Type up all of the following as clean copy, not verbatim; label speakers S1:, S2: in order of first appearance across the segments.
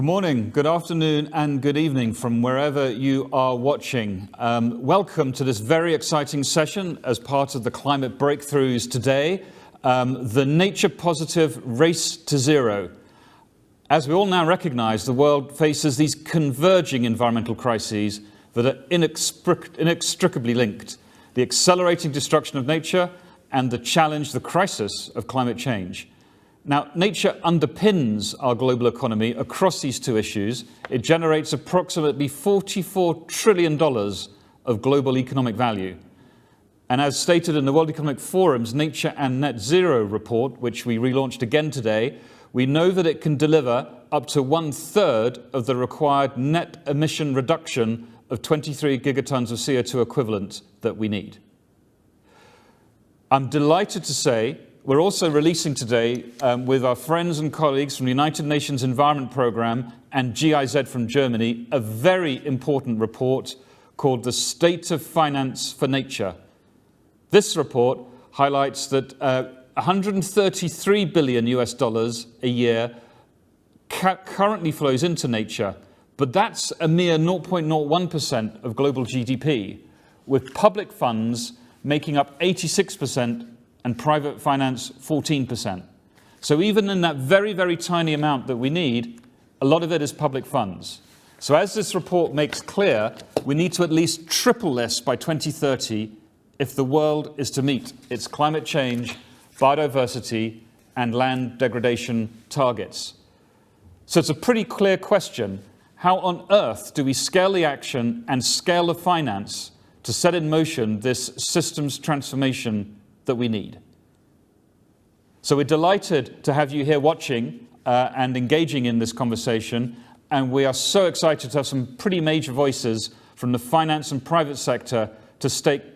S1: Good morning, good afternoon, and good evening from wherever you are watching. Welcome to this very exciting session as part of the climate breakthroughs today, the nature positive race to zero. As we all now recognize, the world faces these converging environmental crises that are inextricably linked: the accelerating destruction of nature and the challenge, the crisis of climate change. Now, nature underpins our global economy across these two issues. It generates approximately $44 trillion of global economic value. And as stated in the World Economic Forum's Nature and Net Zero report, which we relaunched again today, we know that it can deliver up to 1/3 of the required net emission reduction of 23 gigatons of CO2 equivalent that we need. I'm delighted to say we're also releasing today, with our friends and colleagues from the United Nations Environment Programme and GIZ from Germany, a very important report called The State of Finance for Nature. This report highlights that $133 billion a year currently flows into nature, but that's a mere 0.01% of global GDP, with public funds making up 86% and private finance 14%. So even in that very, very tiny amount that we need, a lot of it is public funds. So as this report makes clear, we need to at least triple this by 2030 if the world is to meet its climate change, biodiversity, and land degradation targets. So it's a pretty clear question: how on earth do we scale the action and scale the finance to set in motion this systems transformation that we need? So we're delighted to have you here watching and engaging in this conversation, and we are so excited to have some pretty major voices from the finance and private sector to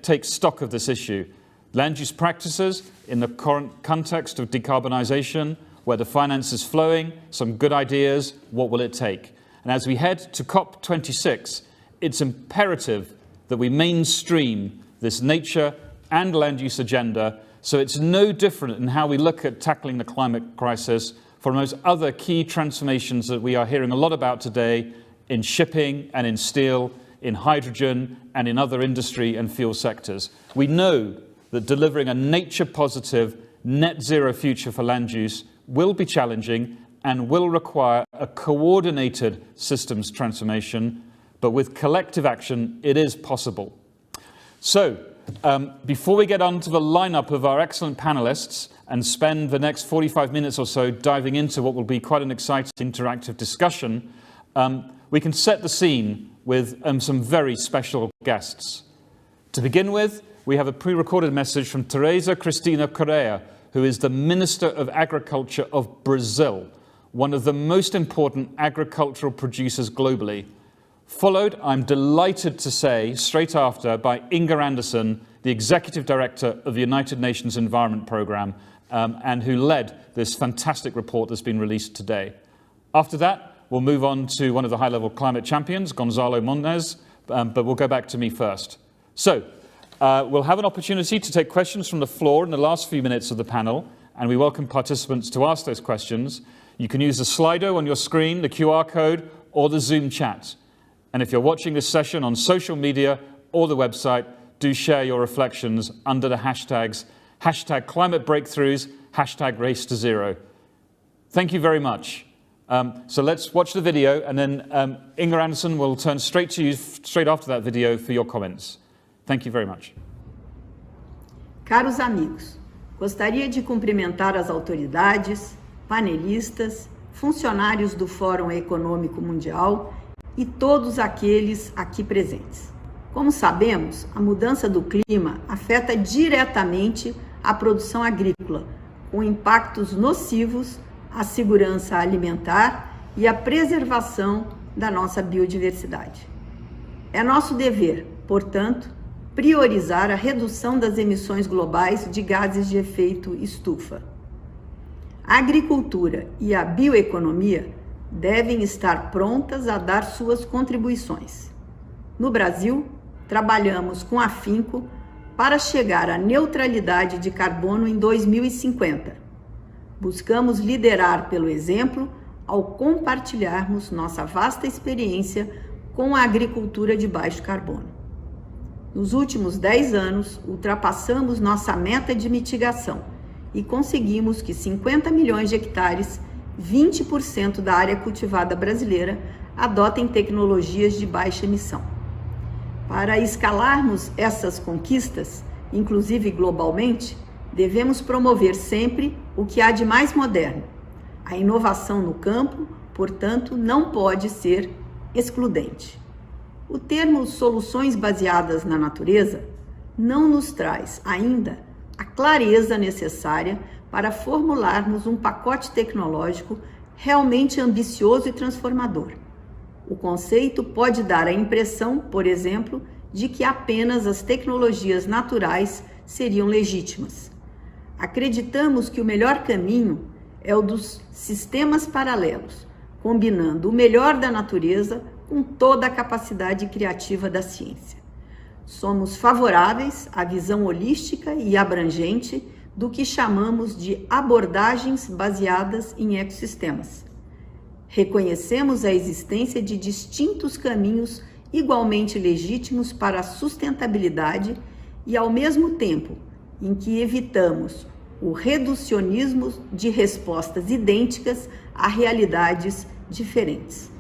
S1: take stock of this issue. Land use practices in the current context of decarbonisation, where the finance is flowing, some good ideas, what will it take? And as we head to COP26, it's imperative that we mainstream this nature and land use agenda, so it's no different in how we look at tackling the climate crisis from those other key transformations that we are hearing a lot about today in shipping and in steel, in hydrogen and in other industry and fuel sectors. We know that delivering a nature-positive, net zero future for land use will be challenging and will require a coordinated systems transformation, but with collective action, it is possible. So, before we get on to the lineup of our excellent panelists and spend the next 45 minutes or so diving into what will be quite an exciting interactive discussion, we can set the scene with some very special guests. To begin with, we have a pre-recorded message from Teresa Cristina Correa, who is the Minister of Agriculture of Brazil, one of the most important agricultural producers globally. Followed, I'm delighted to say, straight after, by Inger Anderson, the Executive Director of the United Nations Environment Programme, and who led this fantastic report that's been released today. After that, we'll move on to one of the high-level climate champions, Gonzalo Montes, but we'll go back to me first. So, we'll have an opportunity to take questions from the floor in the last few minutes of the panel, and we welcome participants to ask those questions. You can use the Slido on your screen, the QR code, or the Zoom chat. And if you're watching this session on social media or the website, do share your reflections under the hashtags #ClimateBreakthroughs, #RaceToZero. Thank you very much. So let's watch the video, and then Inger Anderson will turn straight to you straight after that video for your comments. Thank you very much.
S2: Caros amigos, gostaria de cumprimentar as autoridades, panelistas, funcionários do Fórum Econômico Mundial e todos aqueles aqui presentes. Como sabemos, a mudança do clima afeta diretamente a produção agrícola, com impactos nocivos à segurança alimentar e à preservação da nossa biodiversidade. É nosso dever, portanto, priorizar a redução das emissões globais de gases de efeito estufa. A agricultura e a bioeconomia devem estar prontas a dar suas contribuições. No Brasil, trabalhamos com afinco para chegar à neutralidade de carbono em 2050. Buscamos liderar pelo exemplo ao compartilharmos nossa vasta experiência com a agricultura de baixo carbono. Nos últimos 10 anos, ultrapassamos nossa meta de mitigação e conseguimos que 50 milhões de hectares, 20% da área cultivada brasileira, adotem tecnologias de baixa emissão. Para escalarmos essas conquistas, inclusive globalmente, devemos promover sempre o que há de mais moderno. A inovação no campo, portanto, não pode ser excludente. O termo soluções baseadas na natureza não nos traz ainda a clareza necessária para formularmos um pacote tecnológico realmente ambicioso e transformador. O conceito pode dar a impressão, por exemplo, de que apenas as tecnologias naturais seriam legítimas. Acreditamos que o melhor caminho é o dos sistemas paralelos, combinando o melhor da natureza com toda a capacidade criativa da ciência. Somos favoráveis à visão holística e abrangente do que chamamos de abordagens baseadas em ecossistemas. Reconhecemos a existência de distintos caminhos igualmente legítimos para a sustentabilidade e, ao mesmo tempo em que evitamos o reducionismo de respostas idênticas a realidades diferentes.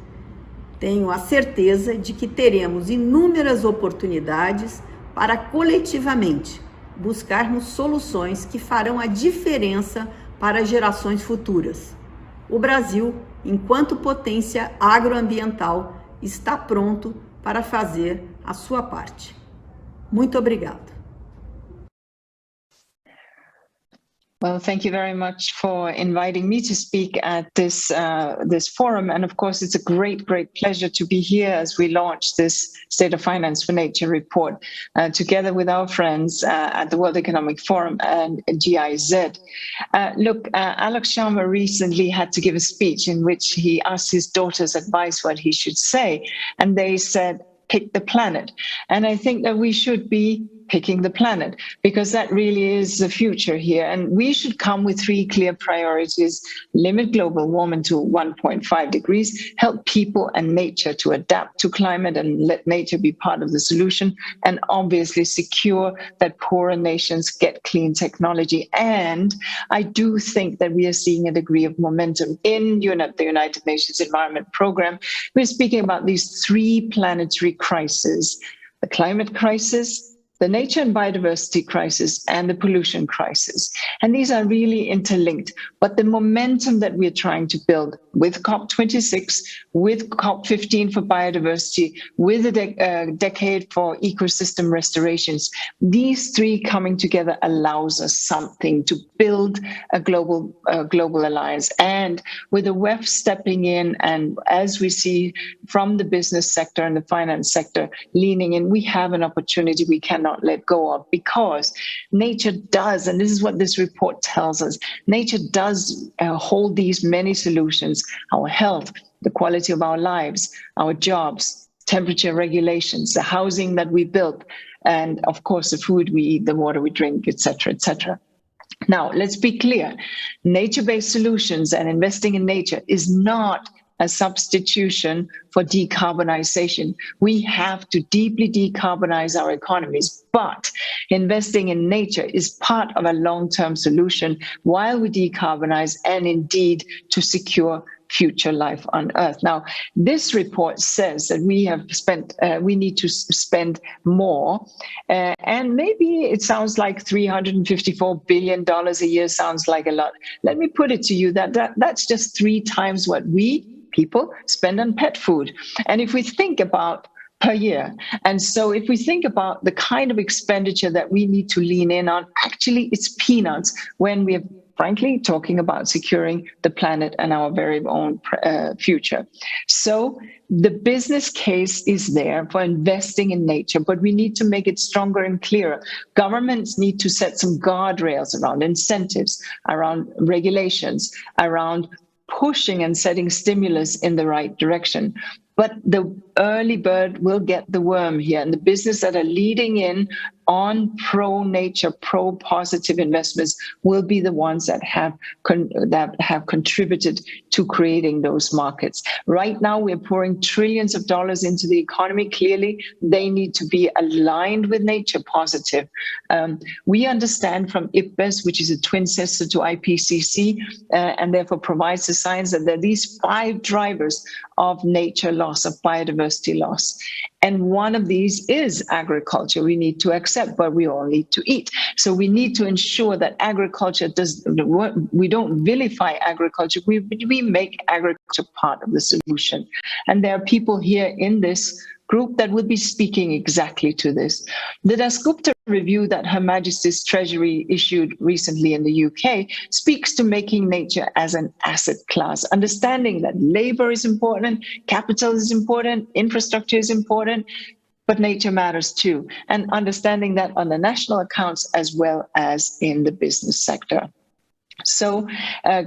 S2: Tenho a certeza de que teremos inúmeras oportunidades para coletivamente buscarmos soluções que farão a diferença para gerações futuras. O Brasil, enquanto potência agroambiental, está pronto para fazer a sua parte. Muito obrigado.
S3: Well, thank you very much for inviting me to speak at this forum. And of course, it's a great pleasure to be here as we launch this State of Finance for Nature report together with our friends at the World Economic Forum and GIZ. Look, Alex Sharma recently had to give a speech in which he asked his daughters advice what he should say. And they said, pick the planet. And I think that we should be picking the planet, because that really is the future here. And we should come with 3 clear priorities: limit global warming to 1.5 degrees, help people and nature to adapt to climate and let nature be part of the solution, and obviously secure that poorer nations get clean technology. And I do think that we are seeing a degree of momentum in the United Nations Environment Programme. We're speaking about these 3 planetary crises: the climate crisis, the nature and biodiversity crisis, and the pollution crisis. And these are really interlinked. But the momentum that we're trying to build with COP26, with COP15 for biodiversity, with a decade for ecosystem restorations, these 3 coming together allows us something to build a global alliance. And with the WEF stepping in, and as we see from the business sector and the finance sector leaning in, we have an opportunity we cannot let go of, because nature does, and this is what this report tells us, nature does hold these many solutions: our health, the quality of our lives, our jobs, temperature regulations, the housing that we built, and of course the food we eat, the water we drink, etc., etc. Now, let's be clear. Nature-based solutions and investing in nature is not a substitution for decarbonization. We have to deeply decarbonize our economies, but investing in nature is part of a long-term solution while we decarbonize, and indeed to secure future life on Earth. Now, this report says that we need to spend more, and maybe it sounds like $354 billion a year sounds like a lot. Let me put it to you that's just 3 times what we people spend on pet food. And if we think about per year, and so if we think about the kind of expenditure that we need to lean in on, actually it's peanuts when we're frankly talking about securing the planet and our very own future. So the business case is there for investing in nature, but we need to make it stronger and clearer. Governments need to set some guardrails around incentives, around regulations, around pushing and setting stimulus in the right direction. But the early bird will get the worm here, and the business that are leading in on pro-nature, pro-positive investments will be the ones that have contributed to creating those markets. Right now, we're pouring trillions of dollars into the economy. Clearly, they need to be aligned with nature positive. We understand from IPBES, which is a twin sister to IPCC, and therefore provides the science that there are these 5 drivers of nature loss, of biodiversity loss. And one of these is agriculture. We need to accept, but we all need to eat. So we need to ensure that agriculture we don't vilify agriculture, we make agriculture part of the solution. And there are people here in this group that will be speaking exactly to this. The Dasgupta review that Her Majesty's Treasury issued recently in the UK speaks to making nature as an asset class, understanding that labor is important, capital is important, infrastructure is important, but nature matters too, and understanding that on the national accounts as well as in the business sector. So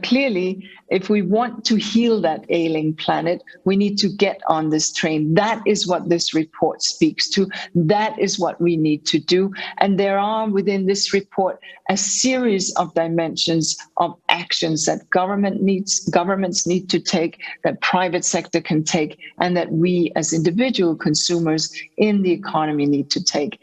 S3: clearly, if we want to heal that ailing planet, we need to get on this train. That is what this report speaks to. That is what we need to do. And there are within this report a series of dimensions of actions that governments need to take, that private sector can take, and that we as individual consumers in the economy need to take.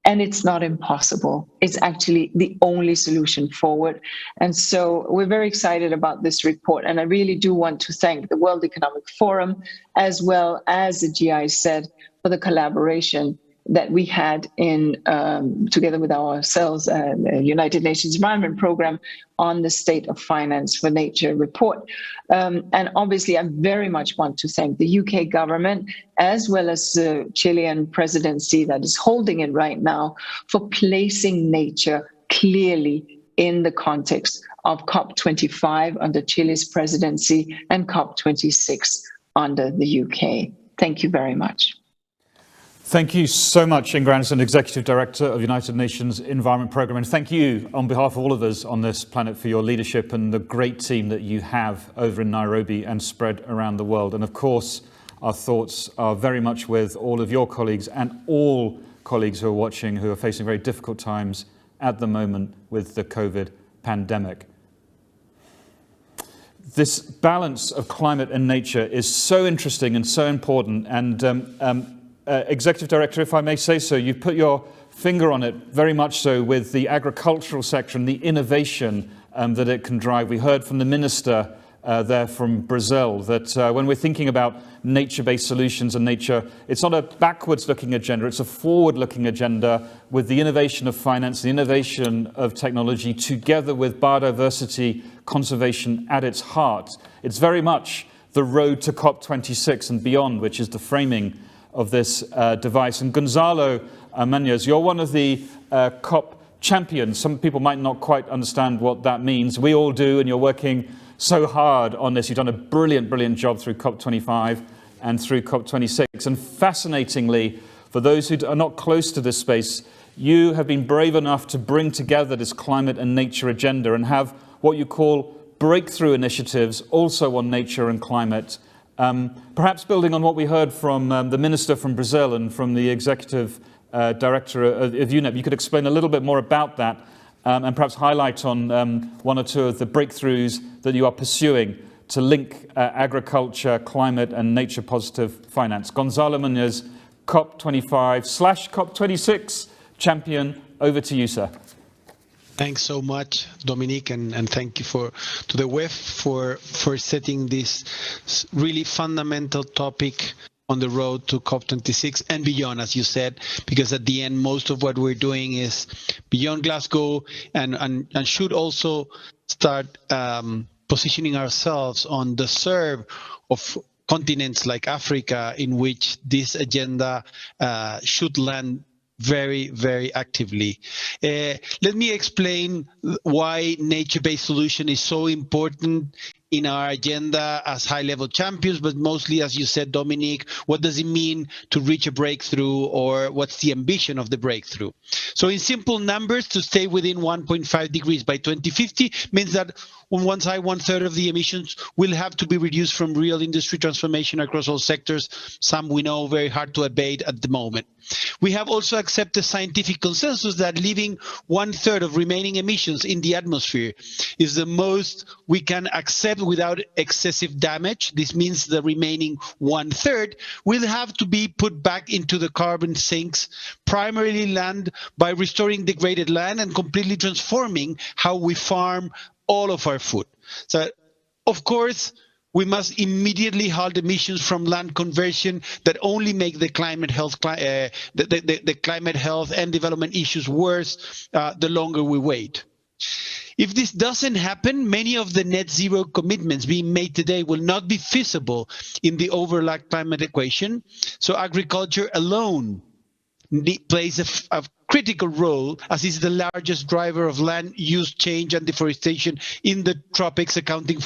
S3: And it's not impossible. It's actually the only solution forward. And so we're very excited about this report. And I really do want to thank the World Economic Forum, as well as the GIZ, for the collaboration that we had in together with ourselves, the United Nations Environment Programme, on the State of Finance for Nature report. And obviously, I very much want to thank the UK government, as well as the Chilean presidency that is holding it right now, for placing nature clearly in the context of COP25 under Chile's presidency and COP26 under the UK. Thank you very much.
S1: Thank you so much, Ingrid Anderson, Executive Director of the United Nations Environment Programme. And thank you on behalf of all of us on this planet for your leadership and the great team that you have over in Nairobi and spread around the world. And of course, our thoughts are very much with all of your colleagues and all colleagues who are watching, who are facing very difficult times at the moment with the COVID pandemic. This balance of climate and nature is so interesting and so important. And Executive Director, if I may say so, you've put your finger on it very much so with the agricultural sector and the innovation that it can drive. We heard from the minister there from Brazil that when we're thinking about nature-based solutions and nature, it's not a backwards-looking agenda, it's a forward-looking agenda with the innovation of finance, the innovation of technology, together with biodiversity conservation at its heart. It's very much the road to COP26 and beyond, which is the framing of this device. And Gonzalo Muñoz, you're one of the COP champions. Some people might not quite understand what that means. We all do, and you're working so hard on this. You've done a brilliant, brilliant job through COP25 and through COP26. And fascinatingly, for those who are not close to this space, you have been brave enough to bring together this climate and nature agenda and have what you call breakthrough initiatives also on nature and climate. Perhaps building on what we heard from the minister from Brazil and from the executive director of UNEP, you could explain a little bit more about that and perhaps highlight on one or two of the breakthroughs that you are pursuing to link agriculture, climate and nature positive finance. Gonzalo Muñoz, COP25/COP26 champion, over to you, sir.
S4: Thanks so much, Dominique, and thank you to the WEF for setting this really fundamental topic on the road to COP26 and beyond, as you said, because at the end, most of what we're doing is beyond Glasgow and should also start positioning ourselves on the serve of continents like Africa, in which this agenda should land very, very actively. Let me explain why nature-based solution is so important in our agenda as high-level champions, but mostly, as you said, Dominique, what does it mean to reach a breakthrough, or what's the ambition of the breakthrough? So in simple numbers, to stay within 1.5 degrees by 2050 means that on one side, 1/3 of the emissions will have to be reduced from real industry transformation across all sectors. Some we know very hard to abate at the moment. We have also accepted scientific consensus that leaving 1/3 of remaining emissions in the atmosphere is the most we can accept without excessive damage. This means the remaining 1/3 will have to be put back into the carbon sinks, primarily land, by restoring degraded land and completely transforming how we farm all of our food. So, of course, we must immediately halt emissions from land conversion that only make the climate health, the climate health and development issues worse the longer we wait. If this doesn't happen, many of the net zero commitments being made today will not be feasible in the overall climate equation. So agriculture alone plays a critical role, as is the largest driver of land use change and deforestation in the tropics, accounting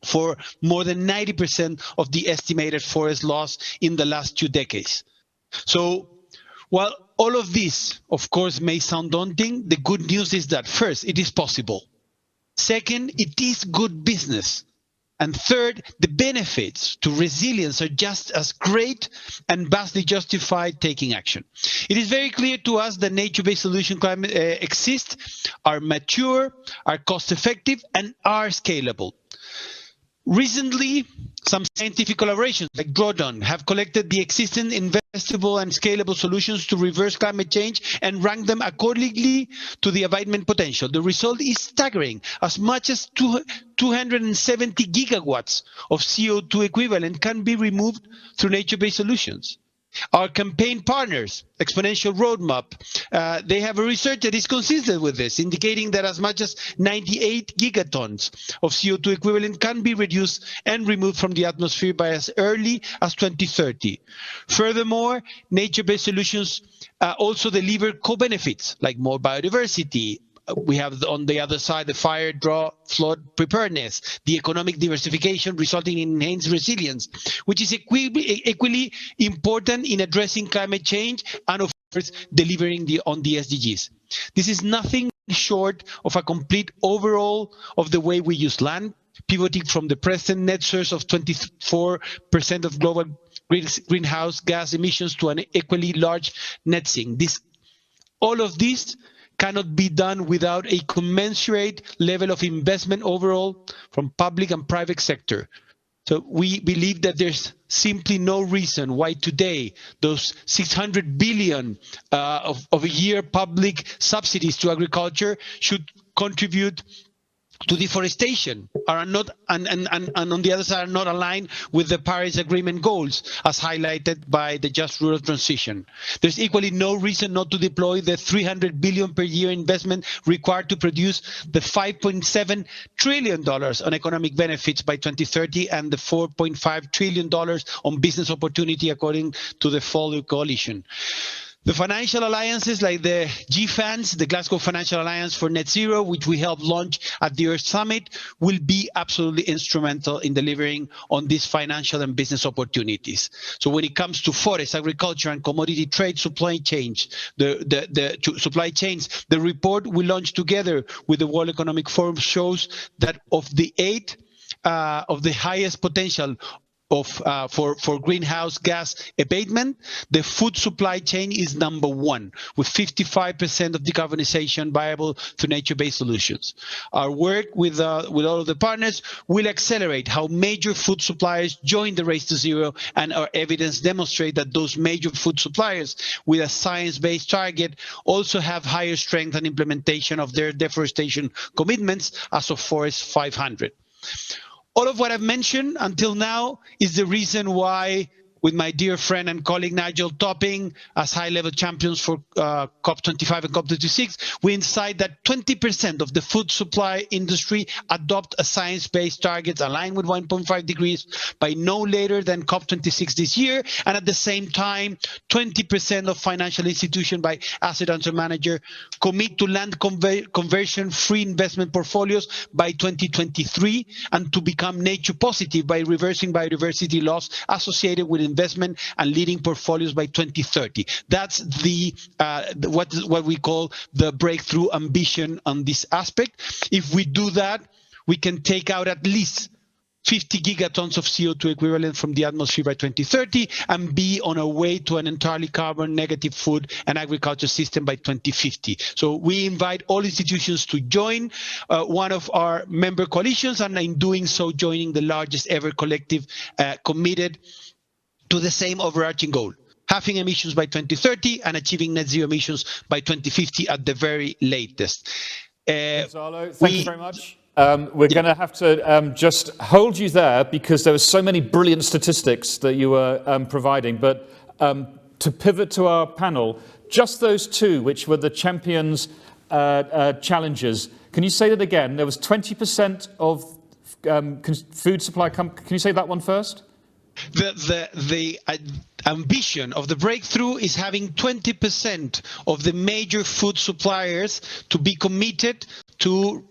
S4: for more than 90% of the estimated forest loss in the last 2 decades. So while all of this, of course, may sound daunting, the good news is that first, it is possible. Second, it is good business. And third, the benefits to resilience are just as great and vastly justified taking action. It is very clear to us that nature-based solutions exist, are mature, are cost-effective, and are scalable. Recently, some scientific collaborations like Drawdown have collected the existing investable and scalable solutions to reverse climate change and rank them accordingly to the abatement potential. The result is staggering. As much as 270 gigawatts of CO2 equivalent can be removed through nature-based solutions. Our campaign partners, Exponential Roadmap, they have a research that is consistent with this, indicating that as much as 98 gigatons of CO2 equivalent can be reduced and removed from the atmosphere by as early as 2030. Furthermore, nature-based solutions also deliver co-benefits like more biodiversity. We have on the other side the fire, drought, flood preparedness, the economic diversification resulting in enhanced resilience, which is equally important in addressing climate change and, of course, delivering on the SDGs. This is nothing short of a complete overhaul of the way we use land, pivoting from the present net source of 24% of global greenhouse gas emissions to an equally large net sink. All of this cannot be done without a commensurate level of investment overall from public and private sector. So we believe that there's simply no reason why today those 600 billion of a year public subsidies to agriculture should contribute to deforestation are not and on the other side are not aligned with the Paris Agreement goals as highlighted by the Just Rural Transition. There's equally no reason not to deploy the 300 billion per year investment required to produce the $5.7 trillion on economic benefits by 2030 and the $4.5 trillion on business opportunity according to the Follow Coalition. The financial alliances like the GFANZ, the Glasgow Financial Alliance for Net Zero, which we helped launch at the Earth Summit, will be absolutely instrumental in delivering on these financial and business opportunities. So when it comes to forest, agriculture, and commodity trade supply chains, the report we launched together with the World Economic Forum shows that of the 8 of the highest potential for greenhouse gas abatement, the food supply chain is number 1, with 55% of decarbonization viable through nature-based solutions. Our work with all of the partners will accelerate how major food suppliers join the race to zero, and our evidence demonstrate that those major food suppliers with a science-based target also have higher strength and implementation of their deforestation commitments as of Forest 500. All of what I've mentioned until now is the reason why with my dear friend and colleague Nigel Topping as high-level champions for COP25 and COP26, we incite that 20% of the food supply industry adopt a science-based target aligned with 1.5 degrees by no later than COP26 this year, and at the same time, 20% of financial institutions by asset under manager commit to land conversion-free investment portfolios by 2023 and to become nature positive by reversing biodiversity loss associated with investment and leading portfolios by 2030. That's the what we call the breakthrough ambition on this aspect. If we do that, we can take out at least 50 gigatons of CO2 equivalent from the atmosphere by 2030 and be on a way to an entirely carbon negative food and agriculture system by 2050. So we invite all institutions to join one of our member coalitions, and in doing so, joining the largest ever collective committed to the same overarching goal: halving emissions by 2030 and achieving net zero emissions by 2050 at the very latest.
S1: Gonzalo, thank you very much. We're going to have to just hold you there because there were so many brilliant statistics that you were providing. But to pivot to our panel, just those two, which were the champions challenges, can you say that again? There was 20% of food supply. Can you say that one first?
S4: The ambition of the breakthrough is having 20% of the major food suppliers to be committed to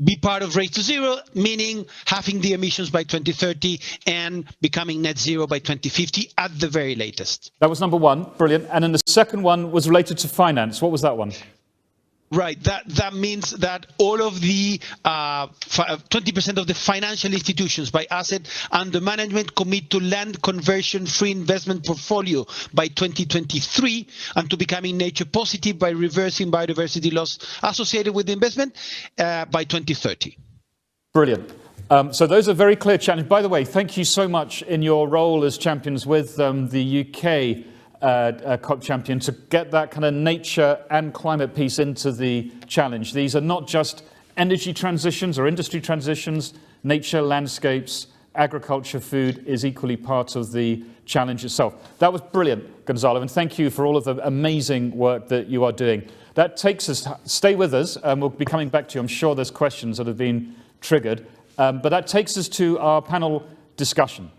S4: be part of Race to Zero, meaning halving the emissions by 2030 and becoming net zero by 2050 at the very latest.
S1: That was number one. Brilliant. And then the second one was related to finance. What was that one?
S4: Right. That means that all of the 20% of the financial institutions by asset under management commit to land conversion-free investment portfolio by 2023 and to becoming nature positive by reversing biodiversity loss associated with the investment by 2030.
S1: Brilliant. So those are very clear challenges. By the way, thank you so much in your role as champions with the UK COP champion to get that kind of nature and climate piece into the challenge. These are not just energy transitions or industry transitions. Nature, landscapes, agriculture, food is equally part of the challenge itself. That was brilliant, Gonzalo, and thank you for all of the amazing work that you are doing. That takes us, stay with us, and we'll be coming back to you. I'm sure there's questions that have been triggered, but that takes us to our panel discussion.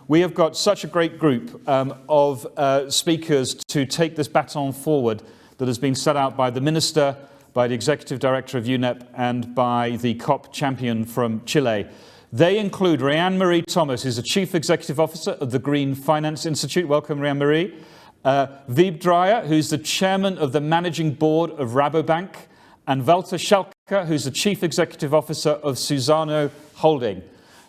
S1: We have got such a great group of speakers to take this baton forward that has been set out by the Minister, by the Executive Director of UNEP, and by the COP champion from Chile. They include Ryan Marie Thomas, who's the Chief Executive Officer of the Green Finance Institute. Welcome, Ryan Marie. Wiebe Dreyer, who's the Chairman of the Managing Board of Rabobank, and Walter Schalke, who's the Chief Executive Officer of Suzano Holding.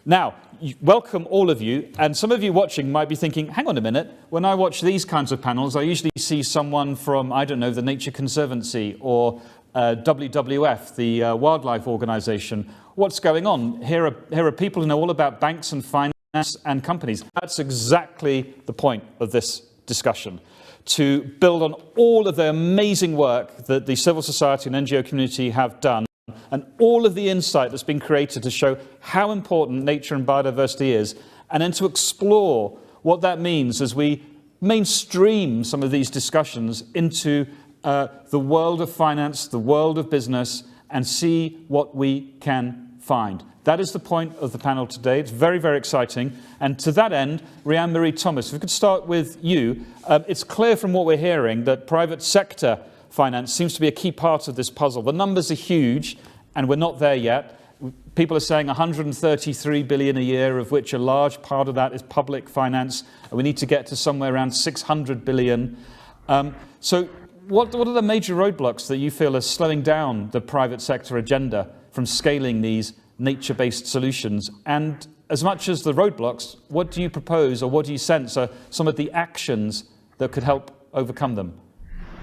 S1: Now, welcome all of you, and some of you watching might be thinking, hang on a minute, when I watch these kinds of panels, I usually see someone from, I don't know, the Nature Conservancy or WWF, the wildlife organization. What's going on? Here are people who know all about banks and finance and companies. That's exactly the point of this discussion, to build on all of the amazing work that the civil society and NGO community have done, and all of the insight that's been created to show how important nature and biodiversity is, and then to explore what that means as we mainstream some of these discussions into the world of finance, the world of business, and see what we can find. That is the point of the panel today. It's very, very exciting. And to that end, Ryan Marie Thomas, if we could start with you. It's clear from what we're hearing that private sector finance seems to be a key part of this puzzle. The numbers are huge, and we're not there yet. People are saying 133 billion a year, of which a large part of that is public finance. And we need to get to somewhere around 600 billion. So what are the major roadblocks that you feel are slowing down the private sector agenda from scaling these nature-based solutions? And as much as the roadblocks, what do you propose, or what do you sense are some of the actions that could help overcome them?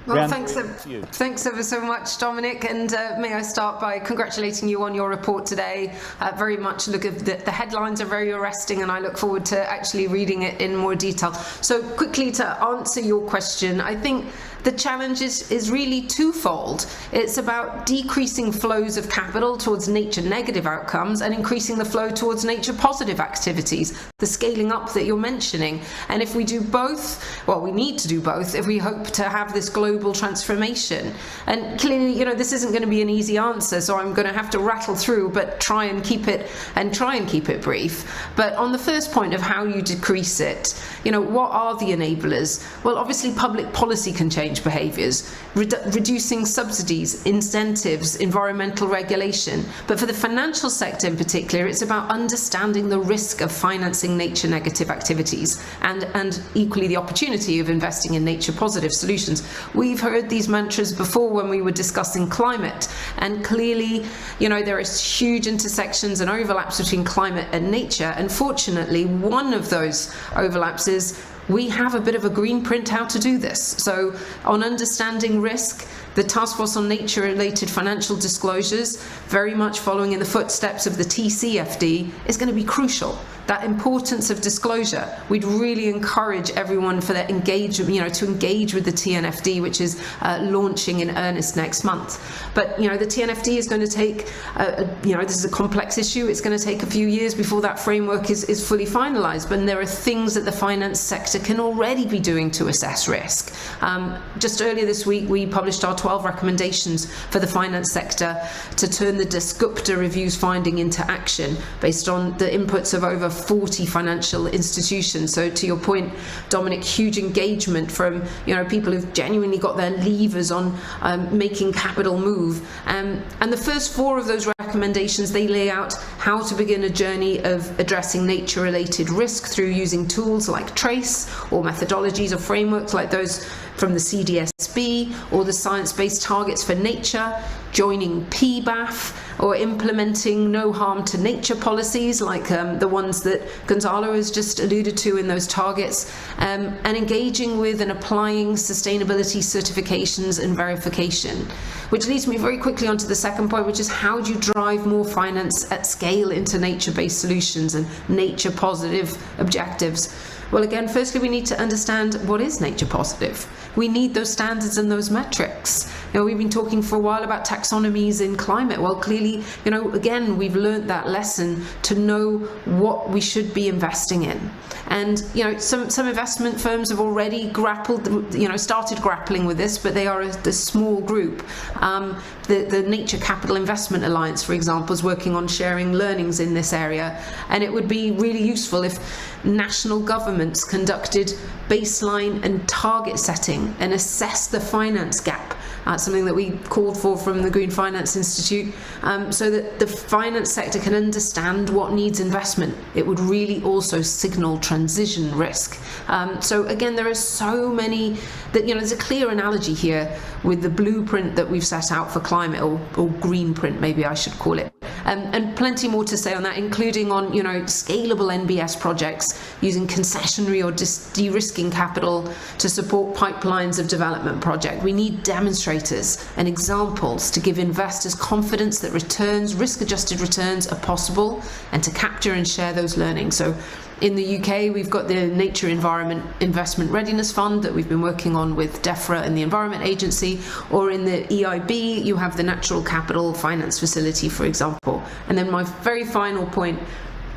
S5: Well, thanks ever so much, Dominic, and may I start by congratulating you on your report today. Very much look at the headlines are very arresting, and I look forward to actually reading it in more detail. So quickly to answer your question, I think the challenge is really twofold. It's about decreasing flows of capital towards nature negative outcomes and increasing the flow towards nature positive activities, the scaling up that you're mentioning. And if we do both, well, we need to do both if we hope to have this global transformation. And clearly, you know, this isn't going to be an easy answer, so I'm going to have to rattle through, but try and keep it brief. But on the first point of how you decrease it, you know, what are the enablers? Well, obviously public policy can change behaviours, reducing subsidies, incentives, environmental regulation. But for the financial sector in particular, it's about understanding the risk of financing nature negative activities and equally the opportunity of investing in nature positive solutions. We've heard these mantras before when we were discussing climate, and clearly, you know, there is huge intersections and overlaps between climate and nature. Unfortunately, one of those overlaps is we have a bit of a green print how to do this. So on understanding risk, the Task Force on Nature-related Financial Disclosures, very much following in the footsteps of the TCFD, is going to be crucial. That importance of disclosure, we'd really encourage everyone for their engagement, you know, to engage with the TNFD, which is launching in earnest next month. But, you know, the TNFD is going to take, you know, this is a complex issue. It's going to take a few years before that framework is fully finalised. But there are things that the finance sector can already be doing to assess risk. Just earlier this week, we published our 12 recommendations for the finance sector to turn the Dasgupta Review's finding into action based on the inputs of over 40 financial institutions. So to your point, Dominic, huge engagement from, you know, people who've genuinely got their levers on making capital move. And the first 4 of those recommendations, they lay out how to begin a journey of addressing nature-related risk through using tools like TRACE or methodologies or frameworks like those from the CDSB or the Science-Based Targets for Nature, joining PBAF, or implementing no harm to nature policies like the ones that Gonzalo has just alluded to in those targets, and engaging with and applying sustainability certifications and verification. Which leads me very quickly onto the second point, which is how do you drive more finance at scale into nature-based solutions and nature-positive objectives? Well, again, firstly, we need to understand what is nature positive. We need those standards and those metrics. You know, we've been talking for a while about taxonomies in climate. Well, clearly, you know, again, we've learned that lesson to know what we should be investing in. And, you know, some investment firms have already started grappling with this, but they are a small group. The Nature Capital Investment Alliance, for example, is working on sharing learnings in this area. And it would be really useful if national governments conducted baseline and target setting and assessed the finance gap. Something that we called for from the Green Finance Institute, so that the finance sector can understand what needs investment. It would really also signal transition risk. So again, there are so many that, you know, there's a clear analogy here with the blueprint that we've set out for climate, or green print, maybe I should call it. And plenty more to say on that, including on, you know, scalable NBS projects using concessionary or de-risking capital to support pipelines of development project. We need demonstrators and examples to give investors confidence that returns, risk-adjusted returns, are possible, and to capture and share those learnings. So in the UK, we've got the Nature Environment Investment Readiness Fund that we've been working on with DEFRA and the Environment Agency, or in the EIB, you have the Natural Capital Finance Facility, for example. And then my very final point,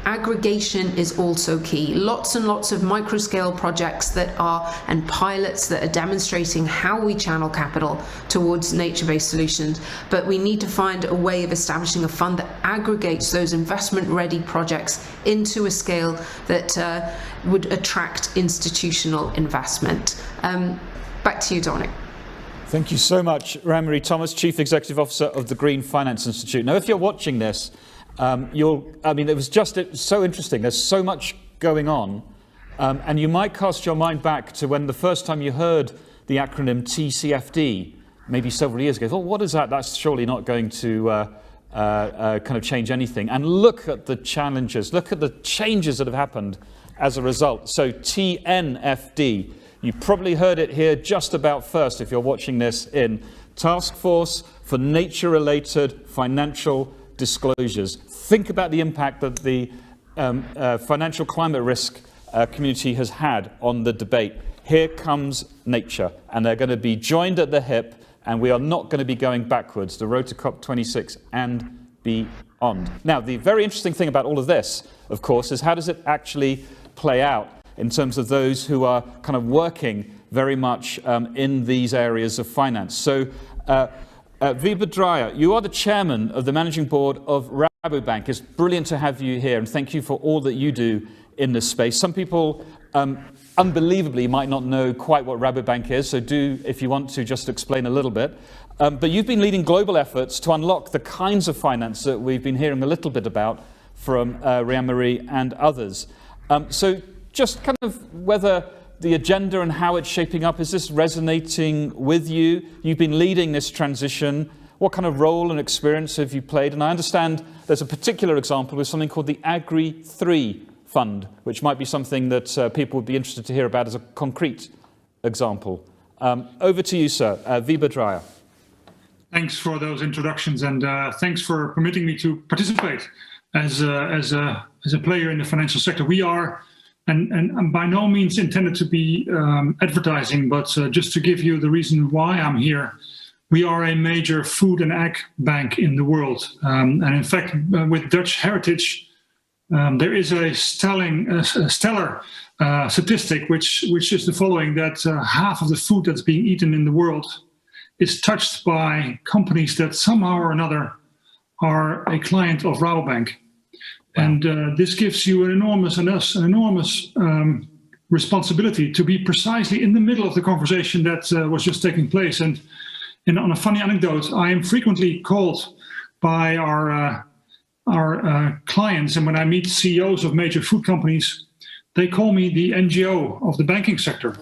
S5: aggregation is also key. Lots and lots of micro-scale projects and pilots that are demonstrating how we channel capital towards nature-based solutions, but we need to find a way of establishing a fund that aggregates those investment-ready projects into a scale that would attract institutional investment. Back to you, Dominic.
S1: Thank you so much, Anne-Marie Thomas, Chief Executive Officer of the Green Finance Institute. Now, if you're watching this, it was just so interesting. There's so much going on. And you might cast your mind back to when the first time you heard the acronym TCFD, maybe several years ago. Oh, what is that? That's surely not going to kind of change anything. And look at the challenges. Look at the changes that have happened as a result. So TNFD, you probably heard it here just about first if you're watching this in Task Force for Nature-Related Financial Disclosures. Think about the impact that the financial climate risk community has had on the debate. here comes nature, and they're going to be joined at the hip, and we are not going to be going backwards, the road to COP26 and beyond. Now, the very interesting thing about all of this, of course, is how does it actually play out in terms of those who are kind of working very much in these areas of finance. So, Wiebe Dreyer, you are the chairman of the managing board of Rabobank. It's brilliant to have you here, and thank you for all that you do in this space. Some people, unbelievably, might not know quite what Rabobank is, so do, if you want to, just explain a little bit. But you've been leading global efforts to unlock the kinds of finance that we've been hearing a little bit about from Rian-Marie and others. So just kind of whether the agenda and how it's shaping up, is this resonating with you? You've been leading this transition. What kind of role and experience have you played? And I understand there's a particular example with something called the Agri-3 Fund, which might be something that people would be interested to hear about as a concrete example. Over to you, sir. Wiebe Dreyer.
S6: Thanks for those introductions, and thanks for permitting me to participate as a player in the financial sector. We are, and by no means intended to be advertising, but just to give you the reason why I'm here. We are a major food and ag bank in the world, and in fact, with Dutch heritage, there is a stellar statistic which is the following: that half of the food that's being eaten in the world is touched by companies that somehow or another are a client of Rabobank. Wow. And this gives you an enormous responsibility to be precisely in the middle of the conversation that was just taking place. And on a funny anecdote, I am frequently called by our clients, and when I meet CEOs of major food companies, they call me the NGO of the banking sector.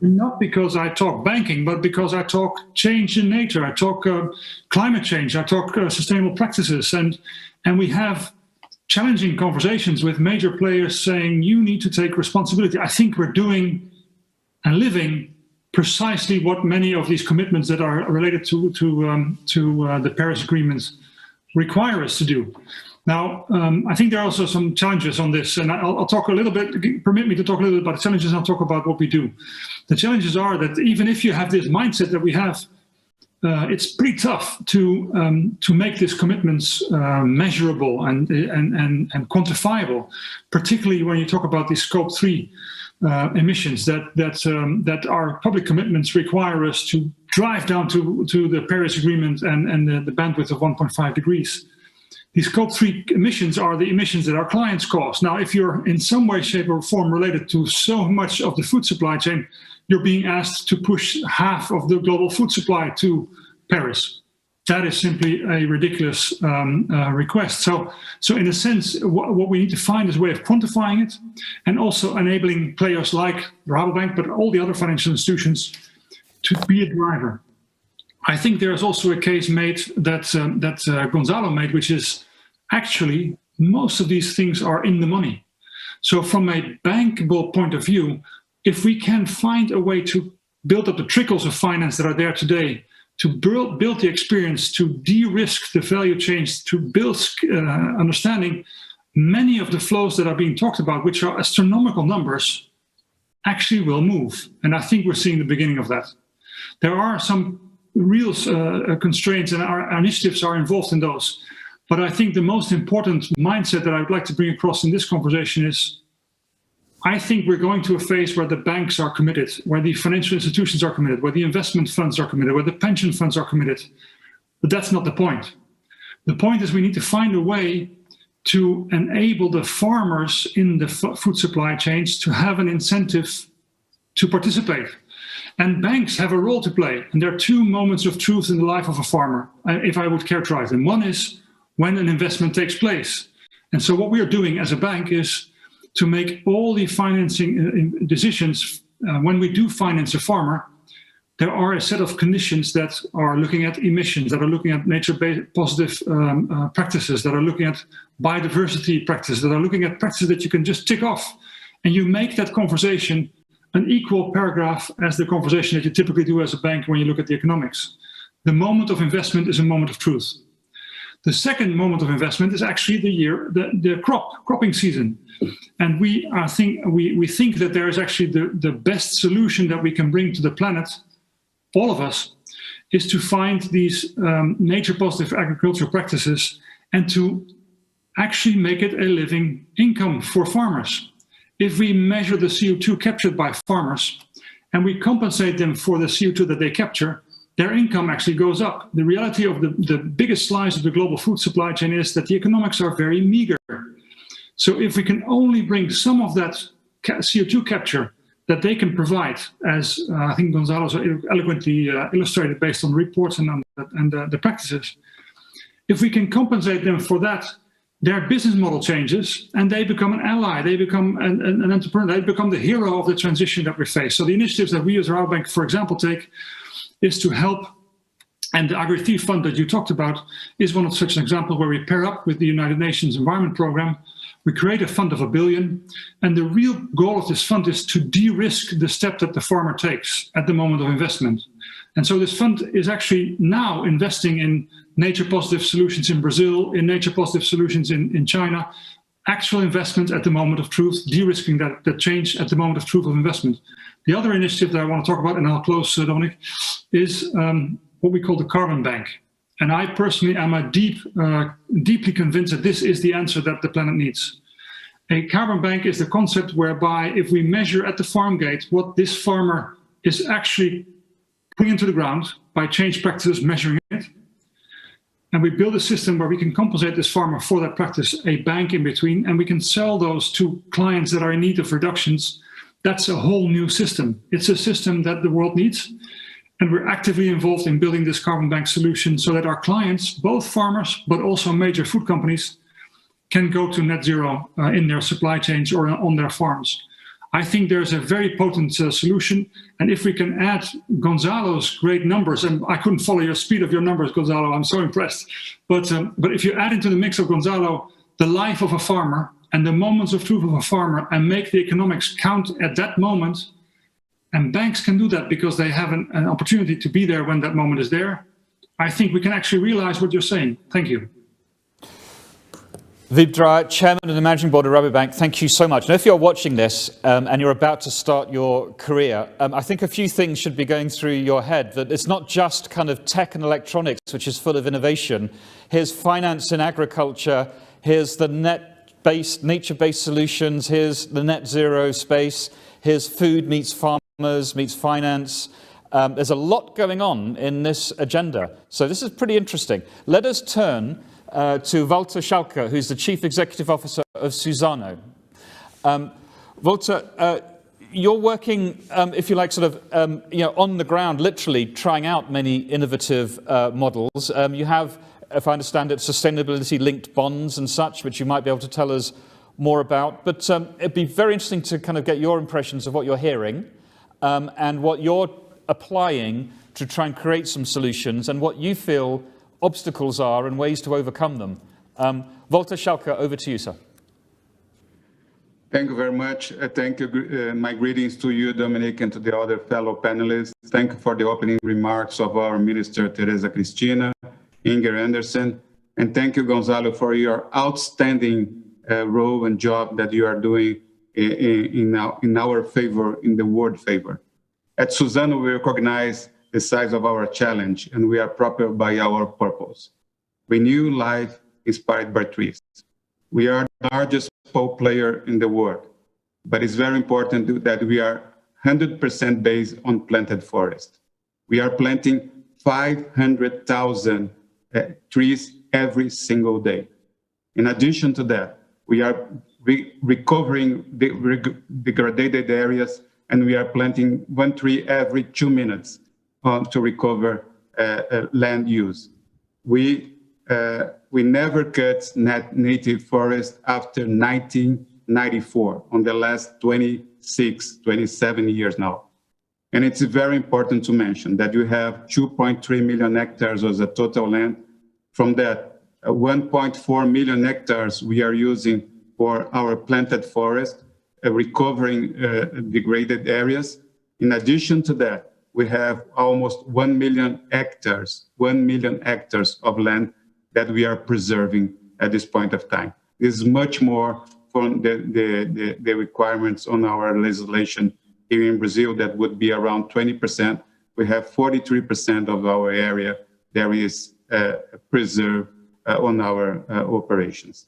S6: Not because I talk banking, but because I talk change in nature. I talk climate change. I talk sustainable practices, and we have challenging conversations with major players saying, you need to take responsibility. I think we're doing and living precisely what many of these commitments that are related to the Paris Agreement require us to do. Now, I think there are also some challenges on this, and I'll talk a little bit, permit me to talk a little bit about the challenges, and I'll talk about what we do. The challenges are that even if you have this mindset that we have, it's pretty tough to make these commitments measurable and quantifiable, particularly when you talk about these Scope 3 emissions that our public commitments require us to drive down to the Paris Agreement and the bandwidth of 1.5 degrees. These Scope 3 emissions are the emissions that our clients cause. Now, if you're in some way, shape, or form related to so much of the food supply chain, you're being asked to push half of the global food supply to Paris. That is simply a ridiculous request. So in a sense, what we need to find is a way of quantifying it, and also enabling players like Rabobank, but all the other financial institutions, to be a driver. I think there is also a case made that Gonzalo made, which is actually most of these things are in the money. So from a bankable point of view, if we can find a way to build up the trickles of finance that are there today, to build the experience, to de-risk the value chains, to build understanding, many of the flows that are being talked about, which are astronomical numbers, actually will move. And I think we're seeing the beginning of that. There are some real constraints, and our initiatives are involved in those. But I think the most important mindset that I would like to bring across in this conversation is, I think we're going to a phase where the banks are committed, where the financial institutions are committed, where the investment funds are committed, where the pension funds are committed. But that's not the point. The point is we need to find a way to enable the farmers in the food supply chains to have an incentive to participate. And banks have a role to play. And there are two moments of truth in the life of a farmer, if I would characterize them. One is when an investment takes place. And so what we are doing as a bank is to make all the financing decisions. When we do finance a farmer, there are a set of conditions that are looking at emissions, that are looking at nature-based positive practices, that are looking at biodiversity practices, that are looking at practices that you can just tick off. And you make that conversation an equal paragraph as the conversation that you typically do as a bank when you look at the economics. The moment of investment is a moment of truth. The second moment of investment is actually the cropping season. And we think that there is actually the best solution that we can bring to the planet, all of us, is to find these nature positive agricultural practices and to actually make it a living income for farmers. If we measure the CO2 captured by farmers and we compensate them for the CO2 that they capture, their income actually goes up. The reality of the biggest slice of the global food supply chain is that the economics are very meager. So if we can only bring some of that CO2 capture that they can provide, as I think Gonzalo so eloquently illustrated based on reports and the practices, if we can compensate them for that, their business model changes and they become an ally, they become an entrepreneur, they become the hero of the transition that we face. So the initiatives that we as Rabobank, for example, take is to help, and the Agri-Thief Fund that you talked about is one of such an example where we pair up with the United Nations Environment Programme. We create a fund of $1 billion, and the real goal of this fund is to de-risk the step that the farmer takes at the moment of investment. And so this fund is actually now investing in nature positive solutions in Brazil, in nature positive solutions in China, actual investments at the moment of truth, de-risking that change at the moment of truth of investment. The other initiative that I want to talk about, and I'll close, Dominic, is what we call the carbon bank. And I personally am deeply convinced that this is the answer that the planet needs. A carbon bank is the concept whereby if we measure at the farm gate what this farmer is actually putting into the ground by change practices, measuring it, and we build a system where we can compensate this farmer for that practice, a bank in between, and we can sell those to clients that are in need of reductions. That's a whole new system. It's a system that the world needs. And we're actively involved in building this carbon bank solution so that our clients, both farmers, but also major food companies, can go to net zero in their supply chains or on their farms. I think there's a very potent solution. And if we can add Gonzalo's great numbers, and I couldn't follow your speed of your numbers, Gonzalo, I'm so impressed. But if you add into the mix of Gonzalo the life of a farmer and the moments of truth of a farmer and make the economics count at that moment, and banks can do that because they have an opportunity to be there when that moment is there, I think we can actually realize what you're saying. Thank you.
S1: Wiep Dryer, Chairman of the Managing Board of Rabobank, thank you so much. Now, if you're watching this and you're about to start your career, I think a few things should be going through your head, that it's not just kind of tech and electronics, which is full of innovation. Here's finance in agriculture, here's the nature-based solutions, here's the net zero space, here's food meets farmers, meets finance. There's a lot going on in this agenda. So this is pretty interesting. Let us turn to Walter Schalke, who's the Chief Executive Officer of Suzano. Walter, you're working, if you like, sort of on the ground, literally trying out many innovative models. You have, if I understand it, sustainability-linked bonds and such, which you might be able to tell us more about. But it'd be very interesting to kind of get your impressions of what you're hearing and what you're applying to try and create some solutions and what you feel obstacles are and ways to overcome them. Walter Schalke, over to you, sir.
S7: Thank you very much. Thank you. My greetings to you, Dominic, and to the other fellow panelists. Thank you for the opening remarks of our Minister, Teresa Cristina, Inger Anderson, and thank you, Gonzalo, for your outstanding role and job that you are doing in our favor, in the world favor. At Suzano, we recognize the size of our challenge, and we are propelled by our purpose. Renew life inspired by trees. We are the largest pulp player in the world, but it's very important that we are 100% based on planted forest. We are planting 500,000 trees every single day. In addition to that, we are recovering the degraded areas, and we are planting 1 tree every 2 minutes to recover land use. We never cut native forest after 1994, on the last 26, 27 years now. And it's very important to mention that you have 2.3 million hectares as a total land. From that, 1.4 million hectares we are using for our planted forest, recovering degraded areas. In addition to that, we have almost 1 million hectares of land that we are preserving at this point of time. This is much more from the requirements on our legislation here in Brazil that would be around 20%. We have 43% of our area that is preserved on our operations.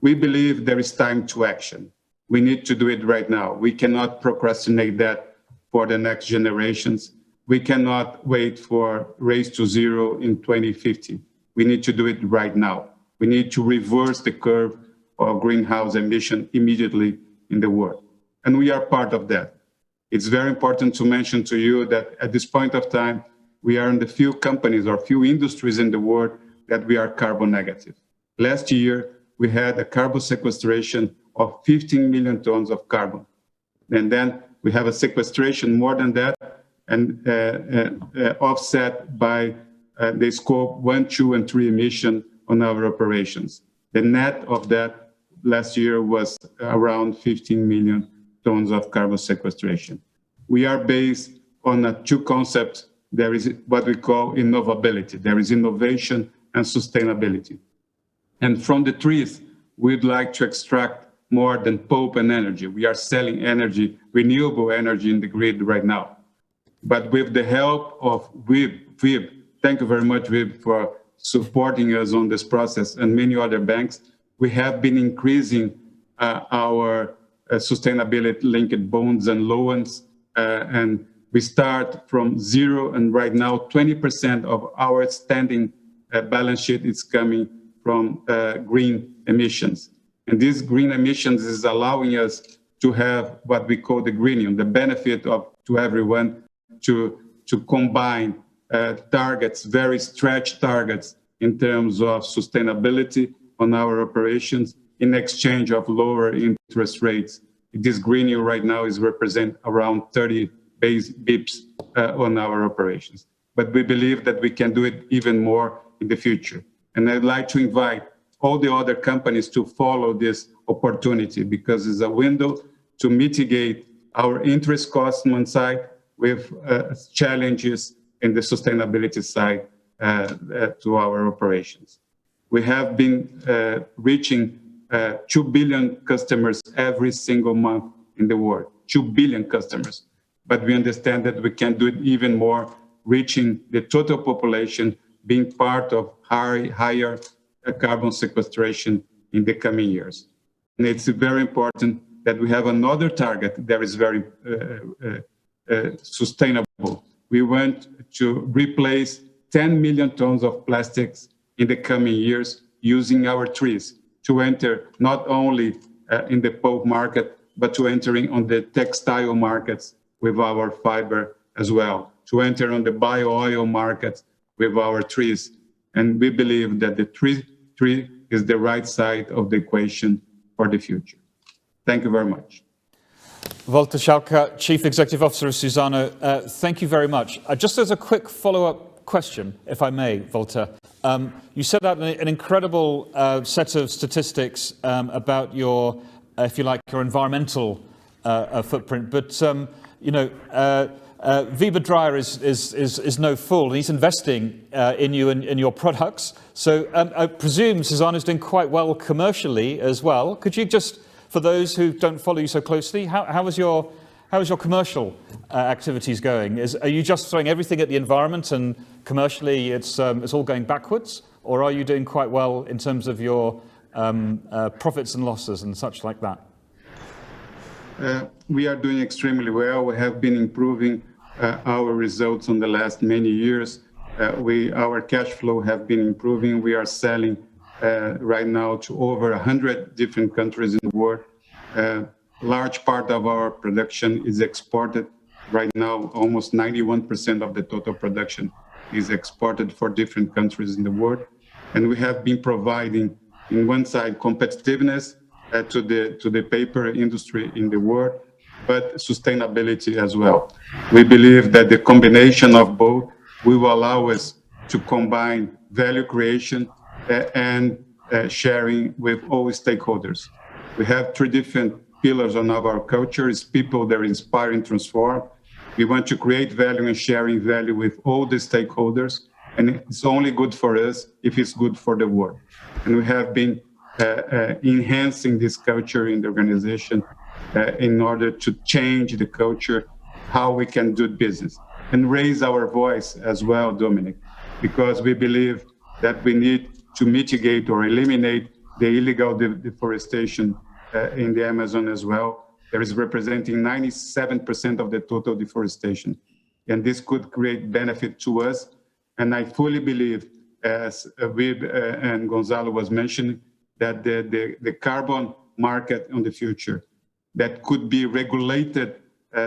S7: We believe there is time to action. We need to do it right now. We cannot procrastinate that for the next generations. We cannot wait for race to zero in 2050. We need to do it right now. We need to reverse the curve of greenhouse emission immediately in the world. And we are part of that. It's very important to mention to you that at this point of time, we are in the few companies or few industries in the world that we are carbon negative. Last year, we had a carbon sequestration of 15 million tons of carbon. And then we have a sequestration more than that and offset by the scope 1, 2, and 3 emission on our operations. The net of that last year was around 15 million tons of carbon sequestration. We are based on two concepts. There is what we call innovability. There is innovation and sustainability. And from the trees, we'd like to extract more than pulp and energy. We are selling energy, renewable energy in the grid right now. But with the help of WIB, thank you very much, WIB, for supporting us on this process and many other banks, we have been increasing our sustainability-linked bonds and loans, and we start from zero, and right now 20% of our standing balance sheet is coming from green emissions. And these green emissions is allowing us to have what we call the greenium, the benefit to everyone to combine targets, very stretched targets in terms of sustainability on our operations in exchange of lower interest rates. This greening right now is represent around 30 bips on our operations. But we believe that we can do it even more in the future. And I'd like to invite all the other companies to follow this opportunity because it's a window to mitigate our interest costs on one side with challenges in the sustainability side to our operations. We have been reaching 2 billion customers every single month in the world, 2 billion customers. But we understand that we can do it even more, reaching the total population, being part of higher carbon sequestration in the coming years. And it's very important that we have another target that is very sustainable. We want to replace 10 million tons of plastics in the coming years using our trees to enter not only in the pulp market, but to entering on the textile markets with our fiber as well, to enter on the bio-oil market with our trees. And we believe that the tree is the right side of the equation for the future. Thank you very much.
S1: Walter Schalka, Chief Executive Officer of Suzano, thank you very much. Just as a quick follow-up question, if I may, Walter. You set out an incredible set of statistics about your, if you like, your environmental footprint, but you know, Weber Dreyer is no fool, and he's investing in you and in your products. So I presume Suzano is doing quite well commercially as well. Could you just, for those who don't follow you so closely, how is your commercial activities going? Are you just throwing everything at the environment and commercially it's all going backwards, or are you doing quite well in terms of your profits and losses and such like that?
S7: We are doing extremely well. We have been improving our results in the last many years. Our cash flow have been improving. We are selling right now to over 100 different countries in the world. Large part of our production is exported. Right now, almost 91% of the total production is exported for different countries in the world. And we have been providing, in one side, competitiveness to the paper industry in the world, but sustainability as well. We believe that the combination of both will allow us to combine value creation and sharing with all stakeholders. We have three different pillars on our culture. It's people that inspire and transform. We want to create value and sharing value with all the stakeholders. And it's only good for us if it's good for the world. And we have been enhancing this culture in the organization in order to change the culture, how we can do business, and raise our voice as well, Dominic, because we believe that we need to mitigate or eliminate the illegal deforestation in the Amazon as well. There is representing 97% of the total deforestation. And this could create benefit to us. And I fully believe, as Wib and Gonzalo was mentioning, that the carbon market in the future that could be regulated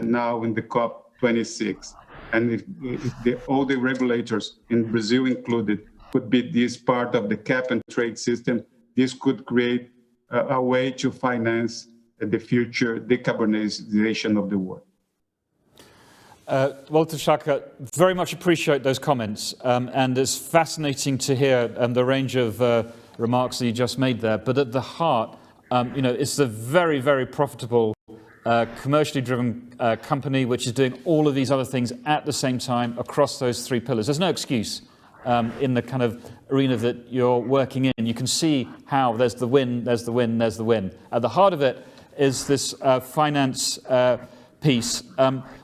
S7: now in the COP26. And if all the regulators, in Brazil included, could be this part of the cap and trade system, this could create a way to finance the future decarbonization of the world.
S1: Walter Schacker, very much appreciate those comments, and it's fascinating to hear the range of remarks that you just made there. But at the heart, it's a very, very profitable, commercially driven company which is doing all of these other things at the same time across those three pillars. There's no excuse in the kind of arena that you're working in. You can see how there's the win, there's the win, there's the win. At the heart of it is this finance piece.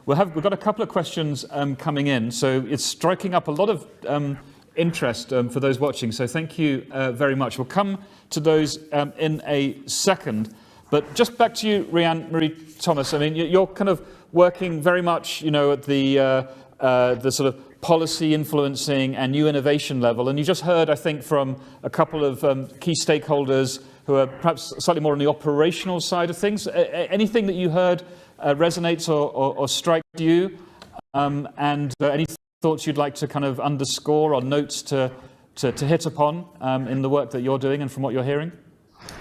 S1: We've got a couple of questions coming in, so it's striking up a lot of interest for those watching, so thank you very much. We'll come to those in a second, but just back to you, Rhian Marie Thomas. I mean, you're kind of working very much, at the sort of policy influencing and new innovation level, and you just heard, I think, from a couple of key stakeholders who are perhaps slightly more on the operational side of things. Anything that you heard resonates or strikes you, and any thoughts you'd like to kind of underscore or notes to hit upon in the work that you're doing and from what you're hearing?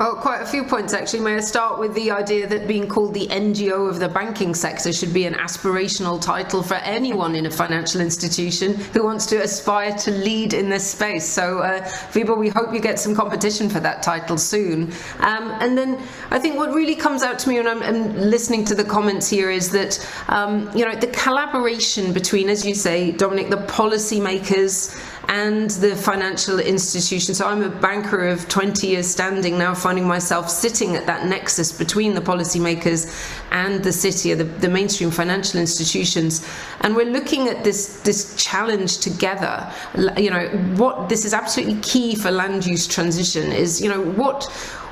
S5: Oh, quite a few points actually. May I start with the idea that being called the NGO of the banking sector should be an aspirational title for anyone in a financial institution who wants to aspire to lead in this space. So, Viva, we hope you get some competition for that title soon. And then I think what really comes out to me when I'm listening to the comments here is that, the collaboration between, as you say, Dominic, the policymakers and the financial institutions. So I'm a banker of 20 years standing now, finding myself sitting at that nexus between the policymakers and the city, or the mainstream financial institutions. And we're looking at this challenge together. What this is absolutely key for land use transition is,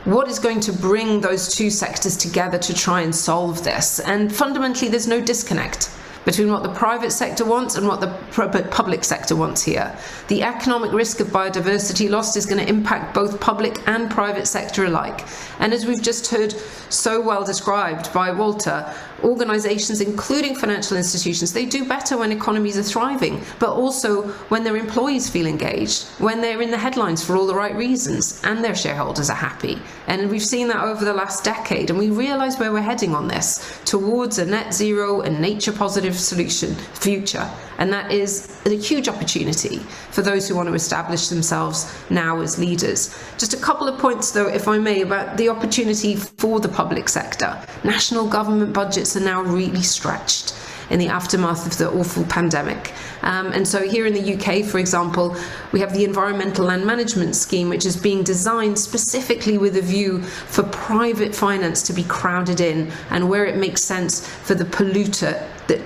S5: what is going to bring those two sectors together to try and solve this? And fundamentally, there's no disconnect between what the private sector wants and what the public sector wants here. The economic risk of biodiversity loss is going to impact both public and private sector alike. And as we've just heard so well described by Walter, organizations, including financial institutions, they do better when economies are thriving, but also when their employees feel engaged, when they're in the headlines for all the right reasons, and their shareholders are happy. And we've seen that over the last decade, and we realize where we're heading on this, towards a net zero and nature positive future. And that is a huge opportunity for those who want to establish themselves now as leaders. Just a couple of points, though, if I may, about the opportunity for the public sector. National government budgets are now really stretched in the aftermath of the awful pandemic. And so here in the UK, for example, we have the Environmental Land Management Scheme, which is being designed specifically with a view for private finance to be crowded in, and where it makes sense for the polluter that